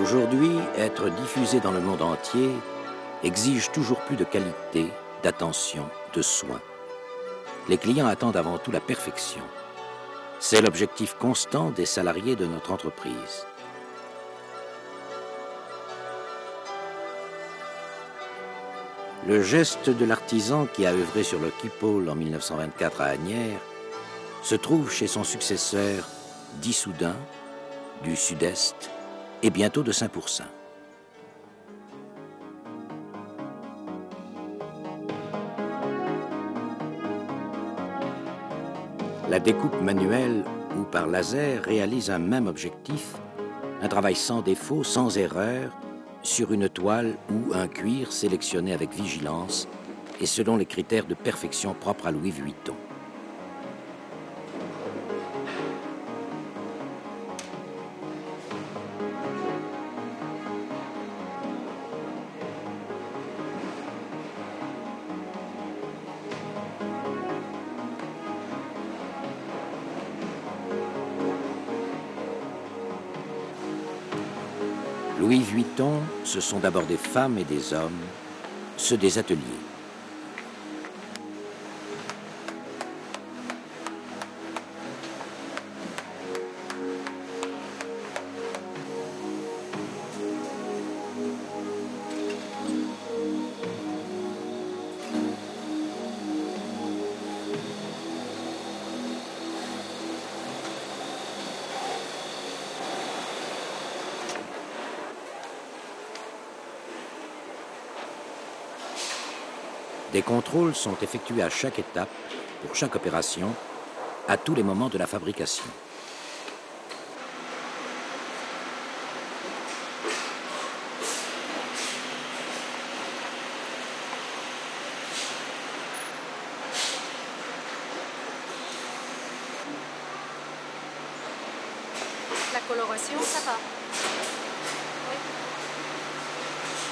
Aujourd'hui, être diffusé dans le monde entier exige toujours plus de qualité, d'attention, de soins. Les clients attendent avant tout la perfection. C'est l'objectif constant des salariés de notre entreprise. Le geste de l'artisan qui a œuvré sur le Quipole en 1924 à Asnières se trouve chez son successeur d'Issoudun, du Sud-Est et bientôt de Saint-Pourçain. La découpe manuelle ou par laser réalise un même objectif, un travail sans défaut, sans erreur, sur une toile ou un cuir sélectionné avec vigilance et selon les critères de perfection propres à Louis Vuitton. Louis Vuitton, ce sont d'abord des femmes et des hommes, ceux des ateliers. Des contrôles sont effectués à chaque étape, pour chaque opération, à tous les moments de la fabrication. La coloration, ça va. Oui.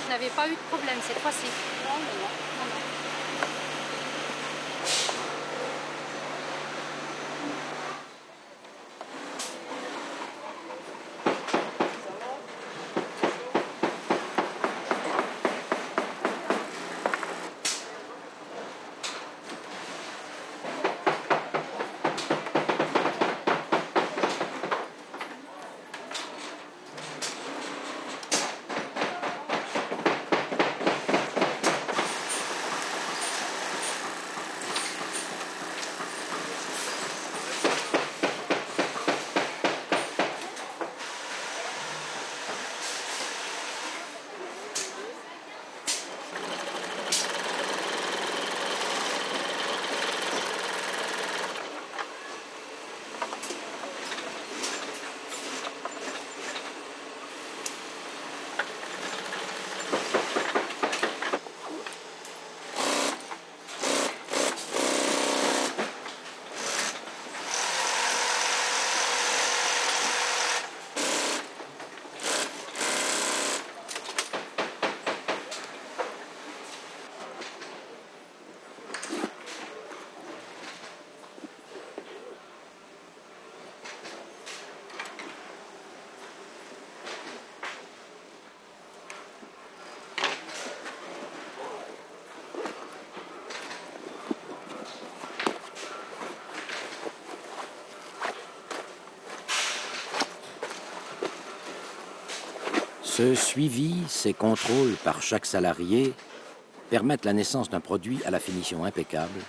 Vous n'avez pas eu de problème cette fois-ci? Non, non, non. Ce suivi, ces contrôles par chaque salarié permettent la naissance d'un produit à la finition impeccable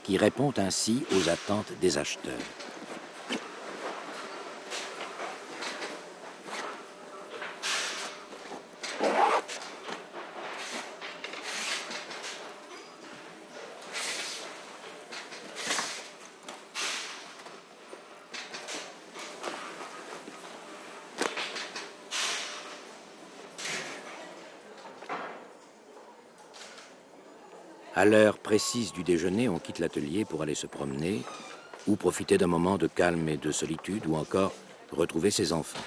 qui répond ainsi aux attentes des acheteurs. À l'heure précise du déjeuner, on quitte l'atelier pour aller se promener ou profiter d'un moment de calme et de solitude ou encore retrouver ses enfants.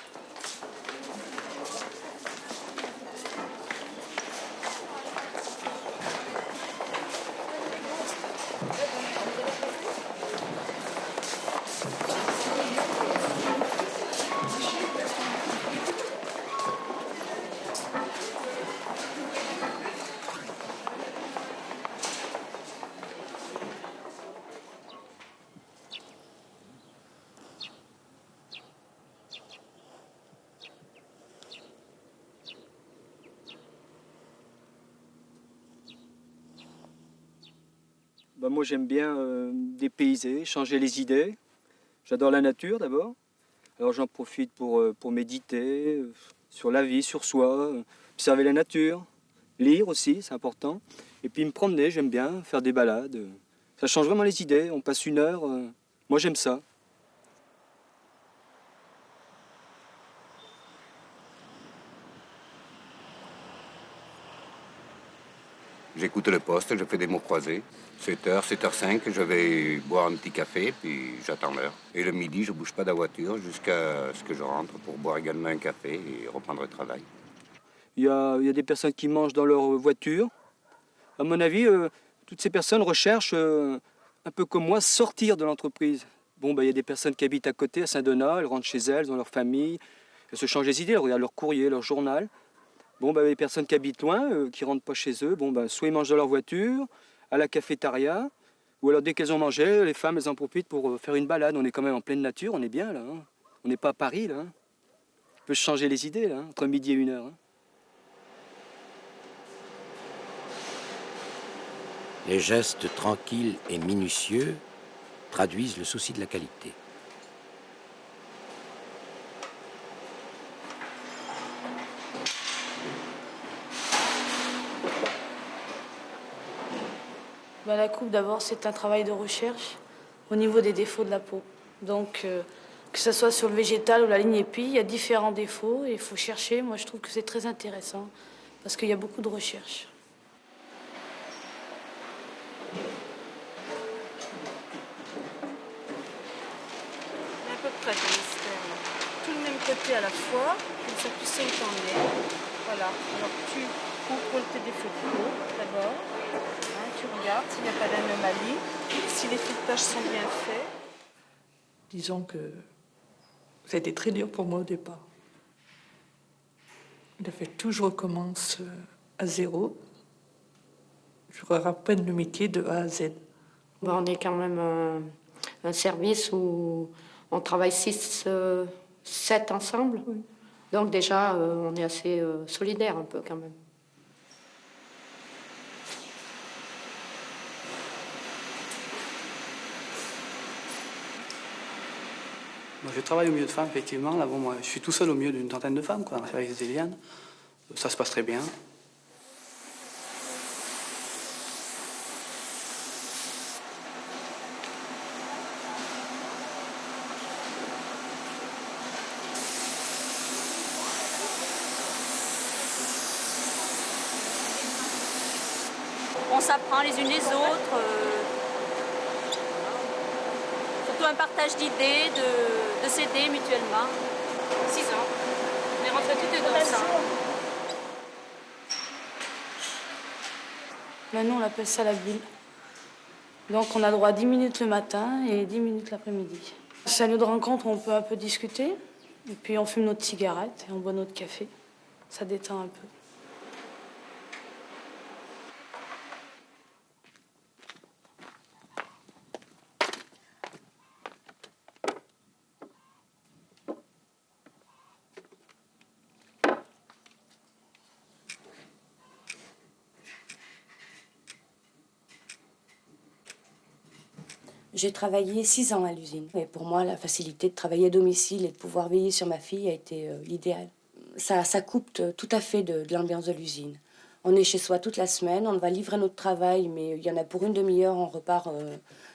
Bah, moi j'aime bien dépayser, changer les idées. J'adore la nature d'abord. Alors j'en profite pour méditer sur la vie, sur soi, observer la nature, lire aussi, c'est important. Et puis me promener, j'aime bien, faire des balades. Ça change vraiment les idées, on passe une heure. Moi j'aime ça. J'écoute le poste, je fais des mots croisés. 7h, 7h05, je vais boire un petit café, puis j'attends l'heure. Et le midi, je ne bouge pas de la voiture jusqu'à ce que je rentre pour boire également un café et reprendre le travail. Il y a des personnes qui mangent dans leur voiture. À mon avis, toutes ces personnes recherchent, un peu comme moi, sortir de l'entreprise. Bon, il y a des personnes qui habitent à côté, à Saint-Donat, elles rentrent chez elles, elles ont leur famille, elles se changent les idées, elles regardent leur courrier, leur journal. Bon, il y a des personnes qui habitent loin, qui ne rentrent pas chez eux. Bon, soit ils mangent dans leur voiture, à la cafétéria, ou alors dès qu'elles ont mangé, les femmes, elles en profitent pour faire une balade. On est quand même en pleine nature, on est bien là. Hein. On n'est pas à Paris là. Hein. On peut se changer les idées là, entre midi et 1h. Hein. Les gestes tranquilles et minutieux traduisent le souci de la qualité. La coupe, d'abord, c'est un travail de recherche au niveau des défauts de la peau. Donc, que ce soit sur le végétal ou la ligne épi, il y a différents défauts et il faut chercher. Moi, je trouve que c'est très intéressant parce qu'il y a beaucoup de recherche. À peu près comme tout le même côté à la fois, comme ça tu sais où t'en es. Voilà, alors tu contrôles tes défauts de peau d'abord. Tu regardes s'il n'y a pas d'anomalie, si les filettages sont bien faits. Disons que ça a été très dur pour moi au départ. Il a fallu que je recommence à zéro. Je reprenne le métier de A à Z. On est quand même un service où on travaille 6, 7 ensemble. Oui. Donc déjà, on est assez solidaire un peu quand même. Moi, je travaille au milieu de femmes, effectivement. Là, bon, moi, je suis tout seul au milieu d'une trentaine de femmes, quoi, avec les Élianes. Ça se passe très bien. On s'apprend les unes les autres. Surtout un partage d'idées, de s'aider mutuellement. 6 ans. On est rentrés toutes les deux ensemble. Maintenant, on appelle ça la bulle. Donc, on a droit à 10 minutes le matin et 10 minutes l'après-midi. C'est un lieu de rencontre où on peut un peu discuter. Et puis, on fume notre cigarette et on boit notre café. Ça détend un peu. J'ai travaillé 6 ans à l'usine. Et pour moi, la facilité de travailler à domicile et de pouvoir veiller sur ma fille a été l'idéal. Ça coupe tout à fait de l'ambiance de l'usine. On est chez soi toute la semaine, on va livrer notre travail, mais il y en a pour une demi-heure, on repart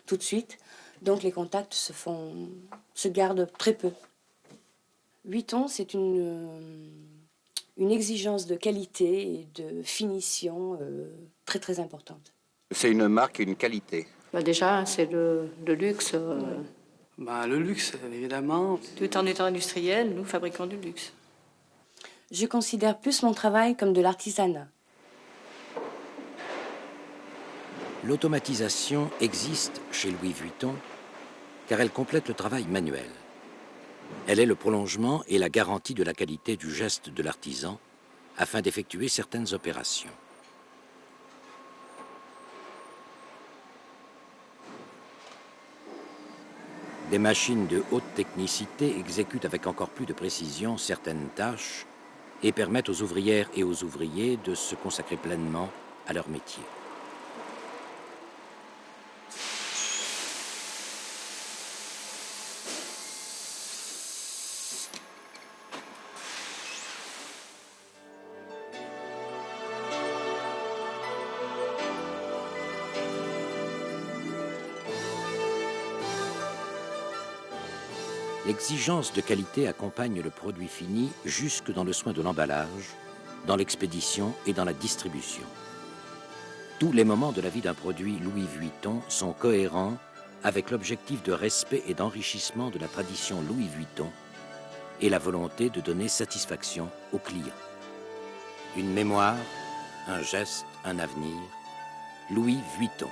tout de suite. Donc les contacts se gardent très peu. 8 ans, c'est une exigence de qualité et de finition très très importante. C'est une marque et une qualité. Déjà, c'est le luxe. Le luxe, évidemment. Tout en étant industriel, nous fabriquons du luxe. Je considère plus mon travail comme de l'artisanat. L'automatisation existe chez Louis Vuitton car elle complète le travail manuel. Elle est le prolongement et la garantie de la qualité du geste de l'artisan afin d'effectuer certaines opérations. Des machines de haute technicité exécutent avec encore plus de précision certaines tâches et permettent aux ouvrières et aux ouvriers de se consacrer pleinement à leur métier. L'exigence de qualité accompagne le produit fini jusque dans le soin de l'emballage, dans l'expédition et dans la distribution. Tous les moments de la vie d'un produit Louis Vuitton sont cohérents avec l'objectif de respect et d'enrichissement de la tradition Louis Vuitton et la volonté de donner satisfaction aux clients. Une mémoire, un geste, un avenir, Louis Vuitton.